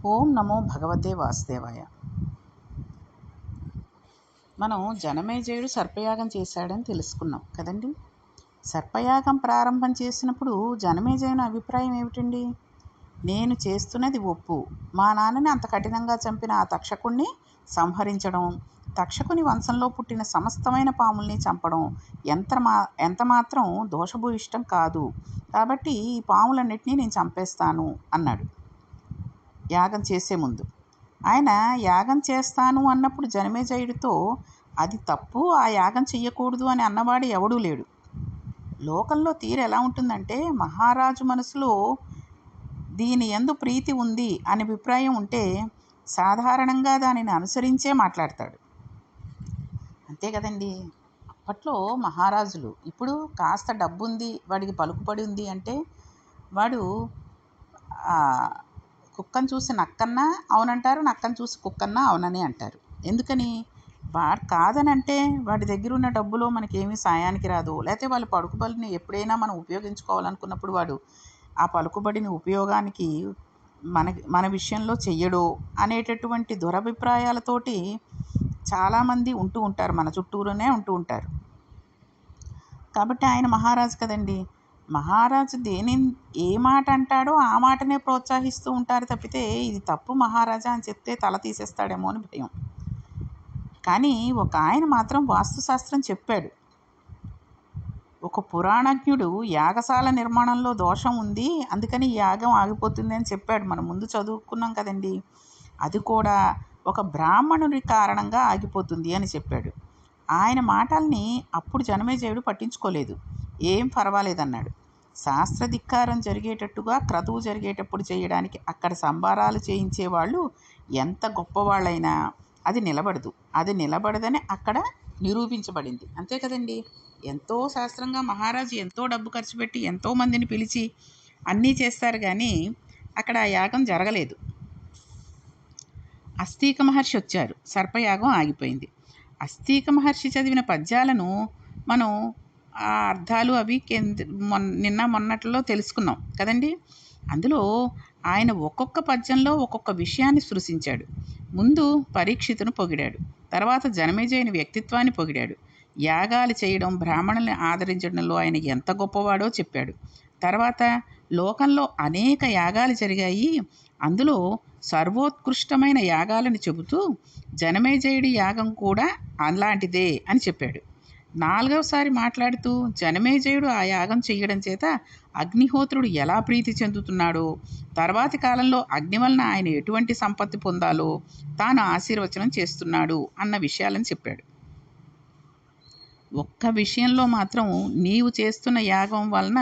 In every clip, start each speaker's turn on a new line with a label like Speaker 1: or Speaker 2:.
Speaker 1: ఓం నమో భగవతే వాసుదేవాయ. మనం జనమేజయుడు సర్పయాగం చేశాడని తెలుసుకున్నాం కదండి. సర్పయాగం ప్రారంభం చేసినప్పుడు జనమేజయుని అభిప్రాయం ఏమిటండి? నేను చేస్తున్నది ఒప్పు. మా నాన్నని అంత కఠినంగా చంపిన ఆ తక్షకుణ్ణి సంహరించడం, తక్షకుని వంశంలో పుట్టిన సమస్తమైన పాముల్ని చంపడం ఎంత మాత్రం దోషభూయిష్టం కాదు. కాబట్టి ఈ పాములన్నిటినీ నేను చంపేస్తాను అన్నాడు యాగం చేసే ముందు. ఆయన యాగం చేస్తాను అన్నప్పుడు జనమేజయుడితో అది తప్పు, ఆ యాగం చెయ్యకూడదు అని అన్నవాడు ఎవడూ లేడు. లోకంలో తీరు ఎలా ఉంటుందంటే, మహారాజు మనసులో దీని యందు ప్రీతి ఉంది అనే అభిప్రాయం ఉంటే సాధారణంగా దానిని అనుసరించే మాట్లాడతాడు. అంతే కదండి. అప్పట్లో మహారాజులు, ఇప్పుడు కాస్త డబ్బు ఉంది, వాడికి పలుకుబడి ఉంది అంటే వాడు కుక్కను చూసి నక్కన్నా అవునంటారు, నక్కను చూసి కుక్కన్నా అవునని అంటారు. ఎందుకని? వాడు కాదని అంటే వాడి దగ్గర ఉన్న డబ్బులో మనకేమీ సాయానికి రాదు, లేకపోతే వాళ్ళ పలుకుబడిని ఎప్పుడైనా మనం ఉపయోగించుకోవాలనుకున్నప్పుడు వాడు ఆ పలుకుబడిని ఉపయోగానికి మన విషయంలో చెయ్యడో అనేటటువంటి దురభిప్రాయాలతోటి చాలామంది ఉంటూ ఉంటారు, మన చుట్టూరునే ఉంటూ ఉంటారు. కాబట్టి ఆయన మహారాజు కదండి. మహారాజు ఏ మాట అంటాడో ఆ మాటనే ప్రోత్సహిస్తూ ఉంటారు తప్పితే ఇది తప్పు మహారాజా అని చెప్తే తల తీసేస్తాడేమో అని భయం. కానీ ఒక ఆయన మాత్రం వాస్తుశాస్త్రం చెప్పాడు. ఒక పురాణజ్ఞుడు యాగశాల నిర్మాణంలో దోషం ఉంది, అందుకని యాగం ఆగిపోతుంది అని చెప్పాడు. మనం ముందు చదువుకున్నాం కదండి. అది కూడా ఒక బ్రాహ్మణుడి కారణంగా ఆగిపోతుంది అని చెప్పాడు. ఆయన మాటల్ని అప్పుడు జనమేజయుడు పట్టించుకోలేదు. ఏం పర్వాలేదన్నాడు. శాస్త్రధిక్కారం జరిగేటట్టుగా క్రతువు జరిగేటప్పుడు చేయడానికి అక్కడ సంబారాలు చేయించేవాళ్ళు ఎంత గొప్పవాళ్ళైనా అది నిలబడదని అక్కడ నిరూపించబడింది. అంతే కదండి. ఎంతో శాస్త్రంగా మహారాజు ఎంతో డబ్బు ఖర్చు పెట్టి ఎంతోమందిని పిలిచి అన్నీ చేస్తారు, కానీ అక్కడ ఆ యాగం జరగలేదు. అస్తీక మహర్షి వచ్చారు, సర్పయాగం ఆగిపోయింది. అస్తీక మహర్షి చదివిన పద్యాలను మనం ఆ అర్థాలు అవి నిన్న మొన్నట్లో తెలుసుకున్నాం కదండి. అందులో ఆయన ఒక్కొక్క పద్యంలో ఒక్కొక్క విషయాన్ని సృష్టించాడు. ముందు పరీక్షితును పొగిడాడు, తర్వాత జనమేజయుని వ్యక్తిత్వాన్ని పొగిడాడు, యాగాలు చేయడం బ్రాహ్మణుల్ని ఆదరించడంలో ఆయన ఎంత గొప్పవాడో చెప్పాడు. తర్వాత లోకంలో అనేక యాగాలు జరిగాయి, అందులో సర్వోత్కృష్టమైన యాగాలను చెబుతూ జనమేజయుడి యాగం కూడా అలాంటిదే అని చెప్పాడు. నాలుగవసారి మాట్లాడుతూ జనమేజయుడు ఆ యాగం చేయడం చేత అగ్నిహోత్రుడు ఎలా ప్రీతి చెందుతున్నాడో, తర్వాతి కాలంలో అగ్ని వలన ఆయన ఎటువంటి సంపత్తి పొందాలో తాను ఆశీర్వచనం చేస్తున్నాడు అన్న విషయాలను చెప్పాడు. ఒక్క విషయంలో మాత్రం నీవు చేస్తున్న యాగం వలన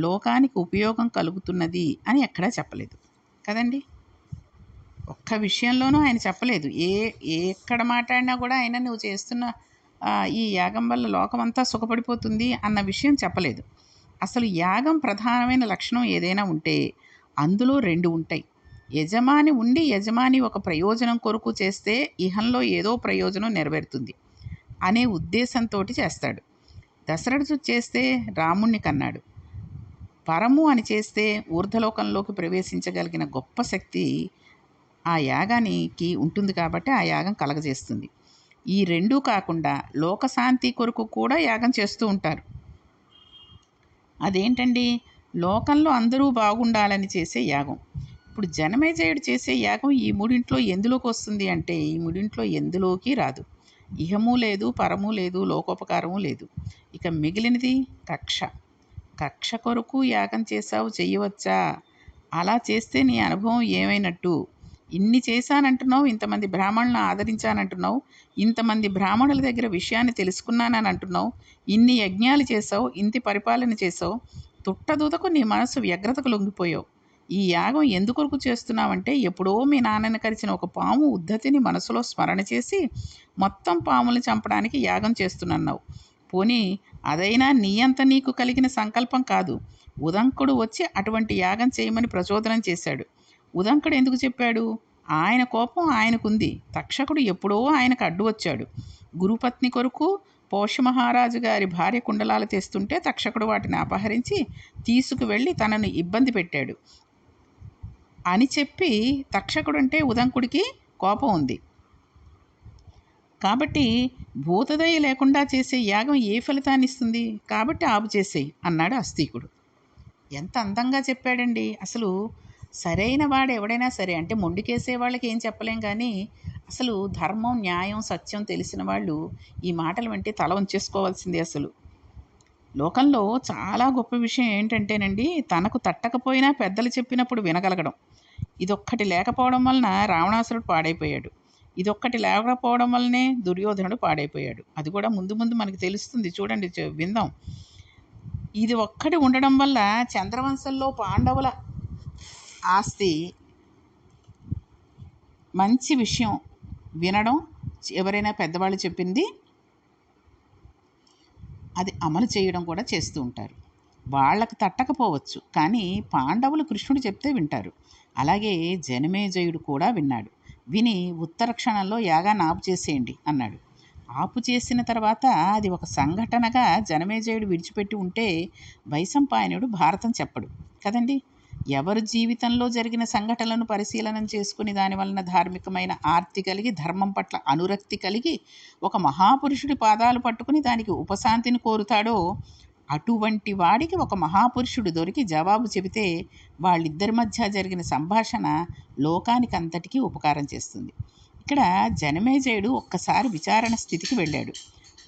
Speaker 1: లోకానికి ఉపయోగం కలుగుతున్నది అని ఎక్కడా చెప్పలేదు కదండి. ఒక్క విషయంలోనూ ఆయన చెప్పలేదు. ఎక్కడ మాట్లాడినా కూడా ఆయన నువ్వు చేస్తున్న ఈ యాగం వల్ల లోకమంతా సుఖపడిపోతుంది అన్న విషయం చెప్పలేదు. అసలు యాగం ప్రధానమైన లక్షణం ఏదైనా ఉంటే అందులో రెండు ఉంటాయి. యజమాని ఒక ప్రయోజనం కొరకు చేస్తే ఇహంలో ఏదో ప్రయోజనం నెరవేరుతుంది అనే ఉద్దేశంతో చేస్తాడు. దశరథుడు చేస్తే రాముణ్ణి కన్నాడు. పరము అని చేస్తే ఊర్ధ్వలోకంలోకి ప్రవేశించగలిగిన గొప్ప శక్తి ఆ యాగానికి ఉంటుంది, కాబట్టి ఆ యాగం కలగజేస్తుంది. ఈ రెండూ కాకుండా లోకశాంతి కొరకు కూడా యాగం చేస్తూ ఉంటారు. అదేంటండి? లోకంలో అందరూ బాగుండాలని చేసే యాగం. ఇప్పుడు జనమేజయుడు చేసే యాగం ఈ మూడింట్లో ఎందులోకి వస్తుంది అంటే ఈ మూడింట్లో ఎందులోకి రాదు. ఇహము లేదు, పరము లేదు, లోకోపకారము లేదు. ఇక మిగిలినది కక్ష కొరకు యాగం చేసావు, చెయ్యవచ్చా? అలా చేస్తే నీ అనుభవం ఏమైనట్టు? ఇన్ని చేశానంటున్నావు, ఇంతమంది బ్రాహ్మణులను ఆదరించానంటున్నావు, ఇంతమంది బ్రాహ్మణుల దగ్గర విషయాన్ని తెలుసుకున్నానని అంటున్నావు, ఇన్ని యజ్ఞాలు చేసావు, ఇంటి పరిపాలన చేసావు, తుట్టదూతకు నీ మనసు వ్యగ్రతకు లొంగిపోయావు. ఈ యాగం ఎందుకొరకు చేస్తున్నావంటే ఎప్పుడో మీ నాన్నని కరిచిన ఒక పాము ఉద్ధతిని మనసులో స్మరణ చేసి మొత్తం పాములను చంపడానికి యాగం చేస్తున్నావు. పోనీ అదైనా నీ అంత నీకు కలిగిన సంకల్పం కాదు. ఉదంకుడు వచ్చి అటువంటి యాగం చేయమని ప్రచోదనం చేశాడు. ఉదంకుడు ఎందుకు చెప్పాడు? ఆయన కోపం ఆయనకుంది. తక్షకుడు ఎప్పుడో ఆయనకు అడ్డు వచ్చాడు. గురుపత్ని కొరకు పోషమహారాజు గారి భార్య కుండలాలు తెస్తుంటే తక్షకుడు వాటిని అపహరించి తీసుకువెళ్ళి తనను ఇబ్బంది పెట్టాడు. అని చెప్పి తక్షకుడంటే ఉదంకుడికి కోపం ఉంది. కాబట్టి భూతదయ లేకుండా చేసే యాగం ఏ ఫలితాన్ని ఇస్తుంది, కాబట్టి ఆపు చేసేయి అన్నాడు అస్థీకుడు. ఎంత అందంగా చెప్పాడండి. అసలు సరైన వాడు ఎవడైనా సరే, అంటే మొండికేసే వాళ్ళకి ఏం చెప్పలేం కానీ, అసలు ధర్మం, న్యాయం, సత్యం తెలిసిన వాళ్ళు ఈ మాటలు వింటే తల ఉంచేసుకోవాల్సిందే. అసలు లోకంలో చాలా గొప్ప విషయం ఏంటంటేనండి, తనకు తట్టకపోయినా పెద్దలు చెప్పినప్పుడు వినగలగడం. ఇదొక్కటి లేకపోవడం వలన రావణాసురుడు పాడైపోయాడు. ఇదొక్కటి లేకపోవడం వల్లనే దుర్యోధనుడు పాడైపోయాడు. అది కూడా ముందు ముందు మనకు తెలుస్తుంది, చూడండి, విందాం. ఇది ఒక్కటి ఉండడం వల్ల చంద్రవంశంలో పాండవుల ఆస్తి, మంచి విషయం వినడం, ఎవరైనా పెద్దవాళ్ళు చెప్పింది అది అమలు చేయడం కూడా చేస్తూ ఉంటారు. వాళ్ళకు తట్టకపోవచ్చు, కానీ పాండవులు కృష్ణుడు చెప్తే వింటారు. అలాగే జనమేజయుడు కూడా విన్నాడు. విని ఉత్తర క్షణంలో యాగాన్ని ఆపు చేసేయండి అన్నాడు. ఆపు చేసిన తర్వాత అది ఒక సంఘటనగా జనమేజయుడు విడిచిపెట్టి ఉంటే వైశంపాయనుడు భారతం చెప్పడు కదండి. ఎవరి జీవితంలో జరిగిన సంఘటనలను పరిశీలనం చేసుకుని దాని వలన ధార్మికమైన ఆర్తి కలిగి ధర్మం పట్ల అనురక్తి కలిగి ఒక మహాపురుషుడి పాదాలు పట్టుకుని దానికి ఉపశాంతిని కోరుతాడో అటువంటి వాడికి ఒక మహాపురుషుడు దొరికి జవాబు చెబితే వాళ్ళిద్దరి మధ్య జరిగిన సంభాషణ లోకానికి అంతటికీ ఉపకారం చేస్తుంది. ఇక్కడ జనమేజయుడు ఒక్కసారి విచారణ స్థితికి వెళ్ళాడు.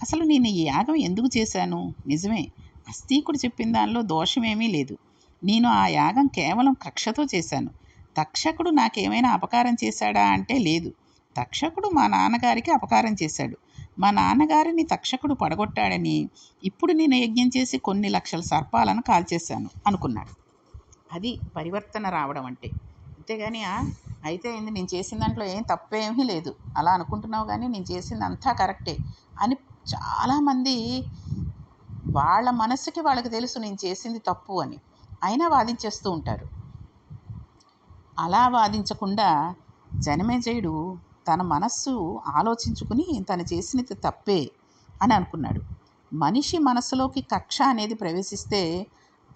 Speaker 1: అసలు నేను ఈ యాగం ఎందుకు చేశాను? నిజమే, అస్థీకుడు చెప్పిన దానిలో దోషమేమీ లేదు. నేను ఆ యాగం కేవలం కక్షతో చేశాను. తక్షకుడు నాకేమైనా అపకారం చేశాడా అంటే లేదు. తక్షకుడు మా నాన్నగారికి అపకారం చేశాడు. మా నాన్నగారిని తక్షకుడు పడగొట్టాడని ఇప్పుడు నేను యజ్ఞం చేసి కొన్ని లక్షల సర్పాలను కాల్చేశాను అనుకున్నాడు. అది పరివర్తన రావడం అంటే. అంతేగాని అయితే నేను చేసిన దాంట్లో ఏం తప్పేమీ లేదు అలా అనుకుంటున్నావు, కానీ నేను చేసింది అంతా కరెక్టే అని చాలామంది వాళ్ళ మనసుకి వాళ్ళకి తెలుసు నేను చేసింది తప్పు అని, అయినా వాదించేస్తూ ఉంటారు. అలా వాదించకుండా జనమేజయుడు తన మనస్సు ఆలోచించుకుని తను చేసినది తప్పే అని అనుకున్నాడు. మనిషి మనసులోకి కక్ష అనేది ప్రవేశిస్తే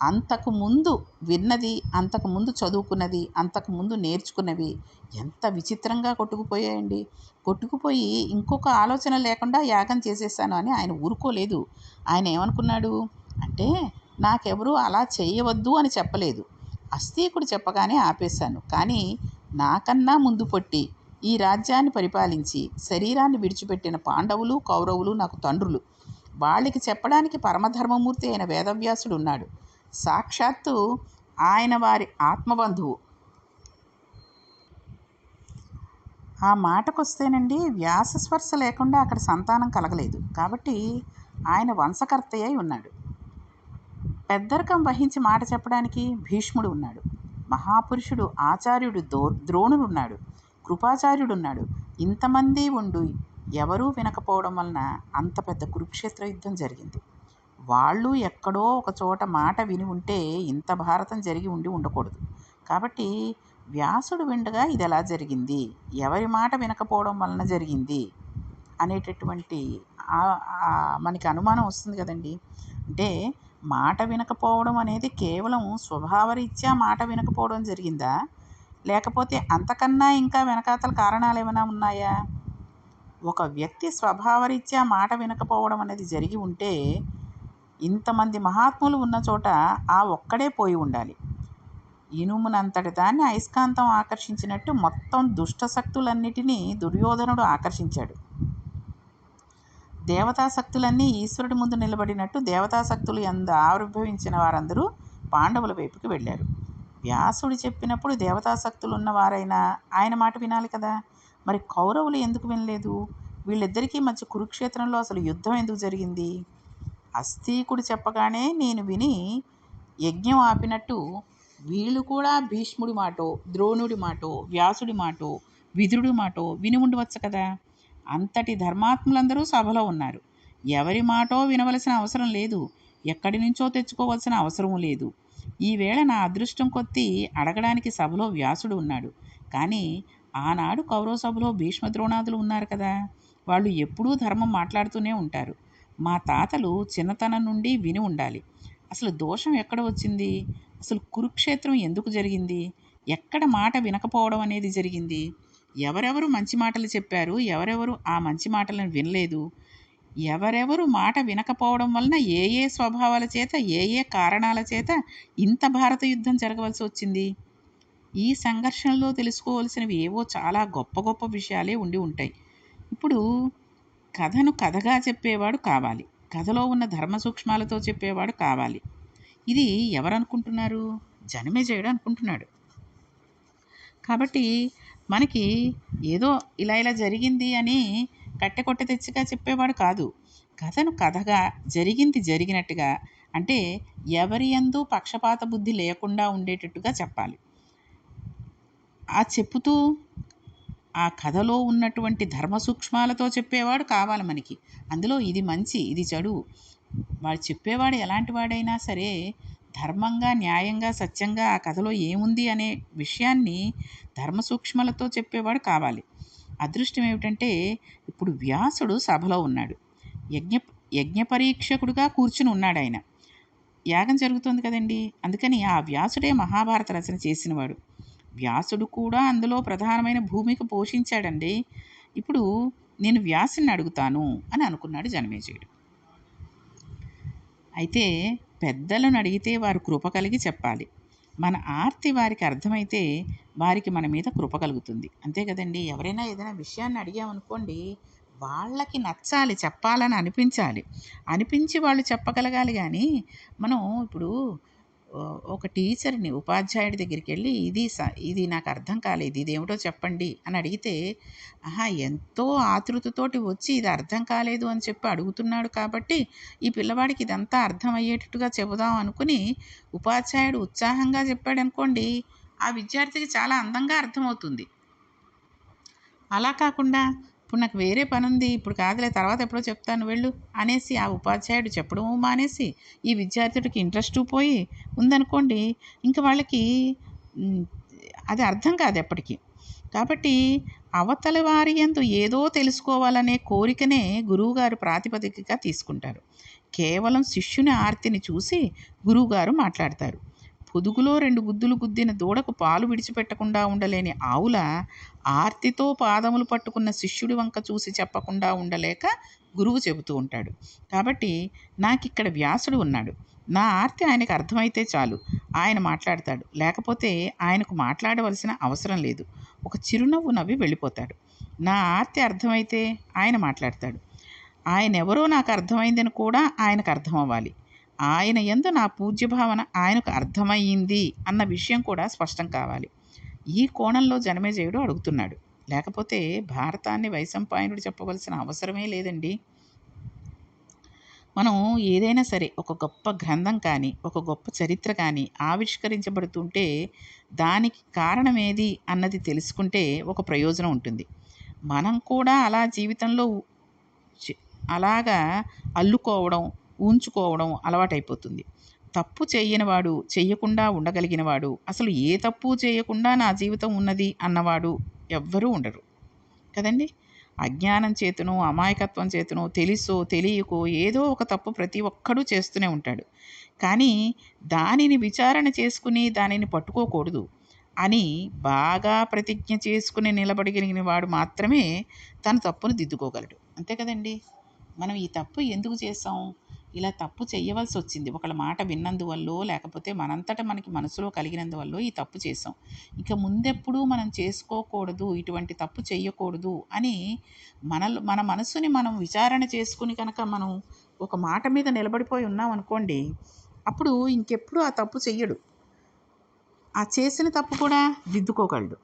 Speaker 1: అంతకుముందు విన్నది, అంతకుముందు చదువుకున్నది, అంతకుముందు నేర్చుకున్నవి ఎంత విచిత్రంగా కొట్టుకుపోయాయండి. కొట్టుకుపోయి ఇంకొక ఆలోచన లేకుండా యాగం చేసేసాను అని ఆయన ఊరుకోలేదు. ఆయన ఏమనుకున్నాడు అంటే, నాకెవరూ అలా చేయవద్దు అని చెప్పలేదు. అస్థీకుడు చెప్పగానే ఆపేశాను. కానీ నాకన్నా ముందు పొట్టి ఈ రాజ్యాన్ని పరిపాలించి శరీరాన్ని విడిచిపెట్టిన పాండవులు, కౌరవులు నాకు తండ్రులు. వాళ్ళకి చెప్పడానికి పరమధర్మమూర్తి అయిన వేదవ్యాసుడు ఉన్నాడు. సాక్షాత్తు ఆయన వారి ఆత్మబంధువు. ఆ మాటకొస్తేనండి, వ్యాసస్పర్శ లేకుండా అక్కడ సంతానం కలగలేదు. కాబట్టి ఆయన వంశకర్త అయి ఉన్నాడు. పెద్దరికం వహించి మాట చెప్పడానికి భీష్ముడు ఉన్నాడు. మహాపురుషుడు ఆచార్యుడు ద్రోణుడు ఉన్నాడు. కృపాచార్యుడు ఉన్నాడు. ఇంతమంది ఉండు ఎవరూ వినకపోవడం వలన అంత పెద్ద కురుక్షేత్ర యుద్ధం జరిగింది. వాళ్ళు ఎక్కడో ఒక చోట మాట విని ఉంటే ఇంత భారతం జరిగి ఉండకూడదు. కాబట్టి వ్యాసుడు విండగా ఇది ఎలా జరిగింది, ఎవరి మాట వినకపోవడం వలన జరిగింది అనేటటువంటి మనకి అనుమానం వస్తుంది కదండి. అంటే మాట వినకపోవడం అనేది కేవలం స్వభావరీత్యా మాట వినకపోవడం జరిగిందా, లేకపోతే అంతకన్నా ఇంకా వెనకాతల కారణాలు ఏమైనా ఉన్నాయా? ఒక వ్యక్తి స్వభావరీత్యా మాట వినకపోవడం అనేది జరిగి ఉంటే ఇంతమంది మహాత్ములు ఉన్న చోట ఆ ఒక్కడే పోయి ఉండాలి. ఇనుమునంతటి దాన్ని అయస్కాంతం ఆకర్షించినట్టు మొత్తం దుష్టశక్తులన్నిటినీ దుర్యోధనుడు ఆకర్షించాడు. దేవతాశక్తులన్నీ ఈశ్వరుడి ముందు నిలబడినట్టు దేవతాశక్తులు ఆవిర్భవించిన వారందరూ పాండవుల వైపుకి వెళ్ళారు. వ్యాసుడు చెప్పినప్పుడు దేవతాశక్తులు ఉన్నవారైనా ఆయన మాట వినాలి కదా. మరి కౌరవులు ఎందుకు వినలేదు? వీళ్ళిద్దరికీ మధ్య కురుక్షేత్రంలో అసలు యుద్ధం ఎందుకు జరిగింది? అస్థీకుడు చెప్పగానే నేను విని యజ్ఞం ఆపినట్టు వీళ్ళు కూడా భీష్ముడి మాటో, ద్రోణుడి మాటో, వ్యాసుడి మాటో, విదురుడి మాటో విని ఉండవచ్చు కదా. అంతటి ధర్మాత్ములందరూ సభలో ఉన్నారు. ఎవరి మాటో వినవలసిన అవసరం లేదు, ఎక్కడి నుంచో తెచ్చుకోవాల్సిన అవసరం లేదు. ఈవేళ నా అదృష్టం కొద్దీ అడగడానికి సభలో వ్యాసుడు ఉన్నాడు. కానీ ఆనాడు కౌరవ సభలో భీష్మద్రోణాదులు ఉన్నారు కదా. వాళ్ళు ఎప్పుడూ ధర్మం మాట్లాడుతూనే ఉంటారు. మా తాతలు చిన్నతనం నుండి విని ఉండాలి. అసలు దోషం ఎక్కడ వచ్చింది? అసలు కురుక్షేత్రం ఎందుకు జరిగింది? ఎక్కడ మాట వినకపోవడం అనేది జరిగింది? ఎవరెవరు మంచి మాటలు చెప్పారు, ఎవరెవరు ఆ మంచి మాటలను వినలేదు, ఎవరెవరు మాట వినకపోవడం వలన ఏ ఏ స్వభావాల చేత, ఏ ఏ కారణాల చేత ఇంత భారత యుద్ధం జరగవలసి వచ్చింది? ఈ సంఘర్షణలో తెలుసుకోవాల్సినవి ఏవో చాలా గొప్ప గొప్ప విషయాలే ఉండి ఉంటాయి. ఇప్పుడు కథను కథగా చెప్పేవాడు కావాలి, కథలో ఉన్న ధర్మ సూక్ష్మాలతో చెప్పేవాడు కావాలి. ఇది ఎవరనుకుంటున్నారు? జనమేజయుడు అనుకుంటున్నాడు. కాబట్టి మనకి ఏదో ఇలా ఇలా జరిగింది అని కట్టెకొట్ట తెచ్చిగా చెప్పేవాడు కాదు. కథను కథగా, జరిగింది జరిగినట్టుగా, అంటే ఎవరి యందు పక్షపాత బుద్ధి లేకుండా ఉండేటట్టుగా చెప్పాలి. ఆ చెప్పుతూ ఆ కథలో ఉన్నటువంటి ధర్మ సూక్ష్మాలతో చెప్పేవాడు కావాలి మనకి. అందులో ఇది మంచి, ఇది చెడు, వాడు చెప్పేవాడు ఎలాంటి వాడైనా సరే ధర్మంగా, న్యాయంగా, సత్యంగా ఆ కథలో ఏముంది అనే విషయాన్ని ధర్మ సూక్ష్మాలతో చెప్పేవాడు కావాలి. అదృష్టం ఏమిటంటే ఇప్పుడు వ్యాసుడు సభలో ఉన్నాడు. యజ్ఞ యజ్ఞ పరీక్షకుడుగా కూర్చుని ఉన్నాడు ఆయన. యాగం జరుగుతుంది కదండి, అందుకని ఆ వ్యాసుడే మహాభారత రచన చేసినవాడు. వ్యాసుడు కూడా అందులో ప్రధానమైన భూమిక పోషించాడండి. ఇప్పుడు నేను వ్యాసుని అడుగుతాను అని అనుకున్నాడు జనమేజయుడు. అయితే పెద్దలను అడిగితే వారు కృప కలిగి చెప్పాలి. మన ఆర్తి వారికి అర్థమైతే వారికి మన మీద కృప కలుగుతుంది. అంతే కదండి. ఎవరైనా ఏదైనా విషయాన్ని అడిగామనుకోండి, వాళ్ళకి నచ్చాలి, చెప్పాలని అనిపించాలి, అనిపించి వాళ్ళు చెప్పగలగాలి. కానీ మనం ఇప్పుడు ఒక టీచర్ని, ఉపాధ్యాయుడి దగ్గరికి వెళ్ళి ఇది నాకు అర్థం కాలేదు, ఇదేమిటో చెప్పండి అని అడిగితే, ఎంతో ఆతృతతోటి వచ్చి ఇది అర్థం కాలేదు అని చెప్పి అడుగుతున్నాడు కాబట్టి ఈ పిల్లవాడికి ఇదంతా అర్థం అయ్యేటట్టుగా చెబుదాం అనుకుని ఉపాధ్యాయుడు ఉత్సాహంగా చెప్పాడు అనుకోండి, ఆ విద్యార్థికి చాలా అందంగా అర్థమవుతుంది. అలా కాకుండా ఇప్పుడు నాకు వేరే పని ఉంది, ఇప్పుడు కాదులే తర్వాత ఎప్పుడో చెప్తాను వెళ్ళు అనేసి ఆ ఉపాధ్యాయుడు చెప్పడము మానేసి ఈ విద్యార్థుడికి ఇంట్రెస్ట్ పోయి ఉందనుకోండి, ఇంకా వాళ్ళకి అది అర్థం కాదు ఎప్పటికీ. కాబట్టి అవతలి వారి యందు ఏదో తెలుసుకోవాలనే కోరికనే గురువుగారు ప్రాతిపదికగా తీసుకుంటారు. కేవలం శిష్యుని ఆర్తిని చూసి గురువుగారు మాట్లాడతారు. పొదుగులో 2 గుద్దులు గుద్దిన దూడకు పాలు విడిచిపెట్టకుండా ఉండలేని ఆవుల ఆర్తితో పాదములు పట్టుకున్న శిష్యుడి వంక చూసి చెప్పకుండా ఉండలేక గురువు చెబుతూ ఉంటాడు. కాబట్టి నాకిక్కడ వ్యాసుడు ఉన్నాడు, నా ఆర్తి ఆయనకు అర్థమైతే చాలు, ఆయన మాట్లాడతాడు, లేకపోతే ఆయనకు మాట్లాడవలసిన అవసరం లేదు. ఒక చిరునవ్వు నవ్వి వెళ్ళిపోతాడు. నా ఆర్తి అర్థమైతే ఆయన మాట్లాడతాడు. ఆయన ఎవరో నాకు అర్థమైందని కూడా ఆయనకు అర్థం అవ్వాలి. ఆయన యందు నా పూజ్యభావన ఆయనకు అర్థమయ్యింది అన్న విషయం కూడా స్పష్టం కావాలి. ఈ కోణంలో జనమేజయుడు అడుగుతున్నాడు. లేకపోతే భారతాన్ని వైశంపాయనుడు చెప్పవలసిన అవసరమే లేదండి. మనం ఏదైనా సరే ఒక గొప్ప గ్రంథం కానీ, ఒక గొప్ప చరిత్ర కానీ ఆవిష్కరించబడుతుంటే దానికి కారణం ఏది అన్నది తెలుసుకుంటే ఒక ప్రయోజనం ఉంటుంది. మనం కూడా అలా జీవితంలో అలాగా అల్లుకోవడం, ఉంచుకోవడం అలవాటైపోతుంది. తప్పు చేయనివాడు, చెయ్యకుండా ఉండగలిగినవాడు, అసలు ఏ తప్పు చేయకుండా నా జీవితం ఉన్నది అన్నవాడు ఎవ్వరూ ఉండరు కదండి. అజ్ఞానం చేతనో, అమాయకత్వం చేతనో, తెలుసో తెలియకో ఏదో ఒక తప్పు ప్రతి ఒక్కడూ చేస్తూనే ఉంటాడు. కానీ దానిని విచారణ చేసుకుని దానిని పట్టుకోకూడదు అని బాగా ప్రతిజ్ఞ చేసుకుని నిలబడగలిగిన వాడు మాత్రమే తన తప్పును దిద్దుకోగలడు. అంతే కదండి. మనం ఈ తప్పు ఎందుకు చేసాం, ఇలా తప్పు చేయవలసి వచ్చింది, ఒకళ్ళ మాట విన్నందువల్లో, లేకపోతే మనంతట మనకి మనసులో కలిగినందువల్లో ఈ తప్పు చేసాం, ఇక ముందెప్పుడూ మనం చేసుకోకూడదు, ఇటువంటి తప్పు చేయకూడదు అని మన మనసుని మనం విచారణ చేసుకుని కనుక మనం ఒక మాట మీద నిలబడిపోయి ఉన్నాం అనుకోండి, అప్పుడు ఇంకెప్పుడు ఆ తప్పు చెయ్యడు, ఆ చేసిన తప్పు కూడా దిద్దుకోగలడు.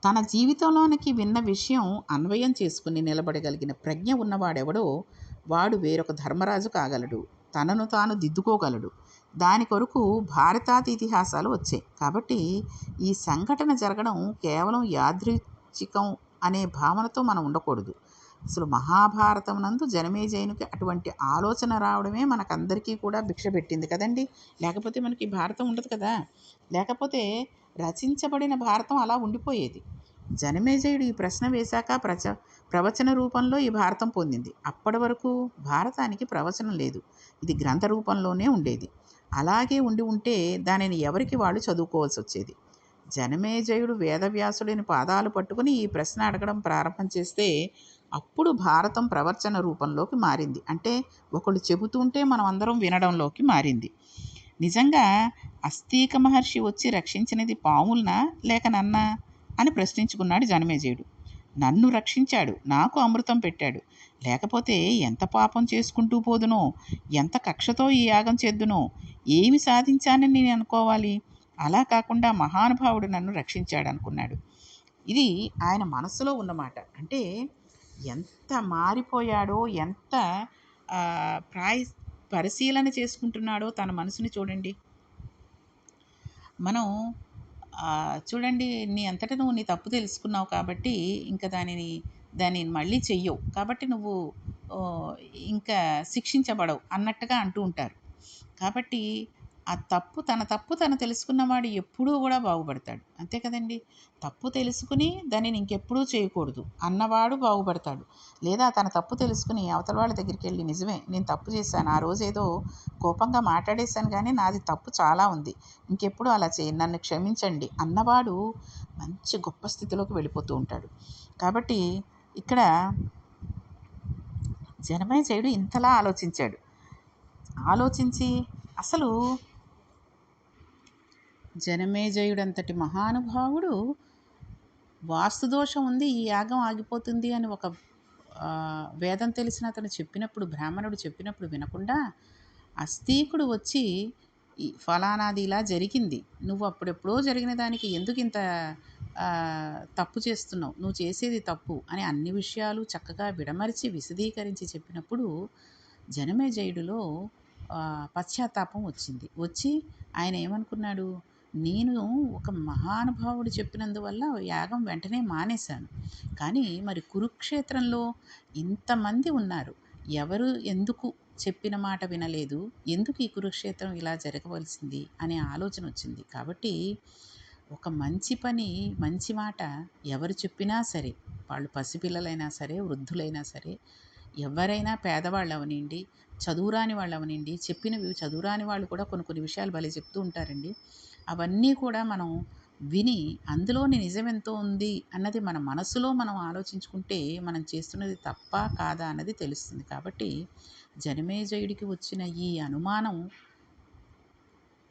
Speaker 1: తన జీవితంలోనికి విన్న విషయం అన్వయం చేసుకుని నిలబడగలిగిన ప్రజ్ఞ ఉన్నవాడెవడో వాడు వేరొక ధర్మరాజు కాగలడు, తనను తాను దిద్దుకోగలడు. దాని కొరకు భారతాది ఇతిహాసాలు వచ్చాయి. కాబట్టి ఈ సంఘటన జరగడం కేవలం యాదృచ్ఛికం అనే భావనతో మనం ఉండకూడదు. అసలు మహాభారతం నందు జనమేజయునికి అటువంటి ఆలోచన రావడమే మనకందరికీ కూడా భిక్ష పెట్టింది కదండి. లేకపోతే మనకి భారతం ఉండదు కదా. లేకపోతే రచించబడిన భారతం అలా ఉండిపోయేది. జనమేజయుడు ఈ ప్రశ్న వేశాక ప్రవచన రూపంలో ఈ భారతం పొందింది. అప్పటి వరకు భారతానికి ప్రవచనం లేదు, ఇది గ్రంథ రూపంలోనే ఉండేది. అలాగే ఉండి ఉంటే దానిని ఎవరికి వాళ్ళు చదువుకోవాల్సి వచ్చేది. జనమేజయుడు వేదవ్యాసుడిని పాదాలు పట్టుకుని ఈ ప్రశ్న అడగడం ప్రారంభం చేస్తే అప్పుడు భారతం ప్రవచన రూపంలోకి మారింది. అంటే ఒకళ్ళు చెబుతుంటే మనం అందరం వినడంలోకి మారింది. నిజంగా అస్తీక మహర్షి వచ్చి రక్షించినది పాములనా లేక నన్నా అని ప్రశ్నించుకున్నాడు జనమేజయుడు. నన్ను రక్షించాడు, నాకు అమృతం పెట్టాడు, లేకపోతే ఎంత పాపం చేసుకుంటూ పోదునో, ఎంత కక్షతో ఈ యాగం చేద్దునో, ఏమి సాధించానని నేను అనుకోవాలి. అలా కాకుండా మహానుభావుడు నన్ను రక్షించాడు అనుకున్నాడు. ఇది ఆయన మనసులో ఉన్నమాట. అంటే ఎంత మారిపోయాడో, ఎంత ఆ, ప్రాయ పరిశీలన చేసుకుంటున్నాడో తన మనసుని చూడండి. మనం చూడండి, నీ అంతట నువ్వు నీ తప్పు తెలుసుకున్నావు కాబట్టి ఇంకా దానిని మళ్ళీ చెయ్యవు కాబట్టి నువ్వు ఆ, ఇంకా శిక్షించబడవు అన్నట్టుగా అంటూ ఉంటారు. కాబట్టి తన తప్పు తను తెలుసుకున్నవాడు ఎప్పుడూ కూడా బాగుపడతాడు. అంతే కదండి. తప్పు తెలుసుకుని దానిని ఇంకెప్పుడూ చేయకూడదు అన్నవాడు బాగుపడతాడు. లేదా తన తప్పు తెలుసుకుని అవతల వాళ్ళ దగ్గరికి వెళ్ళి నిజమే నేను తప్పు చేశాను, ఆ రోజు ఏదో కోపంగా మాట్లాడేశాను కానీ నాది తప్పు చాలా ఉంది, ఇంకెప్పుడు అలా నన్ను క్షమించండి అన్నవాడు మంచి గొప్ప స్థితిలోకి వెళ్ళిపోతూ ఉంటాడు. కాబట్టి ఇక్కడ జనమేజయుడు ఇంతలా ఆలోచించి అసలు జనమేజయుడంతటి మహానుభావుడు వాస్తుదోషం ఉంది, ఈ యాగం ఆగిపోతుంది అని ఒక వేదం తెలిసిన అతను చెప్పినప్పుడు, బ్రాహ్మణుడు చెప్పినప్పుడు వినకుండా అస్తీకుడు వచ్చి ఈ ఫలానాది ఇలా జరిగింది, నువ్వు అప్పుడెప్పుడో జరిగిన దానికి ఎందుకు ఇంత తప్పు చేస్తున్నావు, నువ్వు చేసేది తప్పు అని అన్ని విషయాలు చక్కగా విడమరిచి విశదీకరించి చెప్పినప్పుడు జనమేజయుడిలో పశ్చాత్తాపం వచ్చి ఆయన ఏమనుకున్నాడు, నేను ఒక మహానుభావుడు చెప్పినందువల్ల యాగం వెంటనే మానేశాను, కానీ మరి కురుక్షేత్రంలో ఇంతమంది ఉన్నారు, ఎవరు ఎందుకు చెప్పిన మాట వినలేదు, ఎందుకు ఈ కురుక్షేత్రం ఇలా జరగవలసింది అనే ఆలోచన వచ్చింది. కాబట్టి ఒక మంచి పని, మంచి మాట ఎవరు చెప్పినా సరే, వాళ్ళు పసిపిల్లలైనా సరే, వృద్ధులైనా సరే, ఎవరైనా పేదవాళ్ళు అవనండి, చదువురాని వాళ్ళు అవనండి, చెప్పినవి చదువురాని వాళ్ళు కూడా కొన్ని కొన్ని విషయాలు భలే చెప్తూ ఉంటారండి. అవన్నీ కూడా మనం విని అందులోని నిజమెంతో ఉంది అన్నది మన మనసులో మనం ఆలోచించుకుంటే మనం చేస్తున్నది తప్పా కాదా అన్నది తెలుస్తుంది. కాబట్టి జనమేజయుడికి వచ్చిన ఈ అనుమానం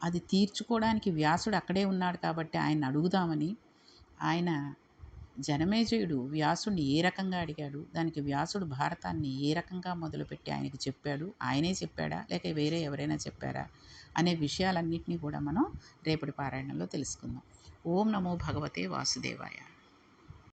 Speaker 1: అది తీర్చుకోవడానికి వ్యాసుడు అక్కడే ఉన్నాడు కాబట్టి ఆయన అడుగుదామని ఆయన జనమేజయుడు వ్యాసుడిని ఏ రకంగా అడిగాడు, దానికి వ్యాసుడు భారతాన్ని ఏ రకంగా మొదలుపెట్టి ఆయనకి చెప్పాడు, ఆయనే చెప్పాడా లేక వేరే ఎవరైనా చెప్పారా అనే విషయాలన్నింటినీ కూడా మనం రేపటి పారాయణంలో తెలుసుకుందాం. ఓం నమో భగవతే వాసుదేవాయ.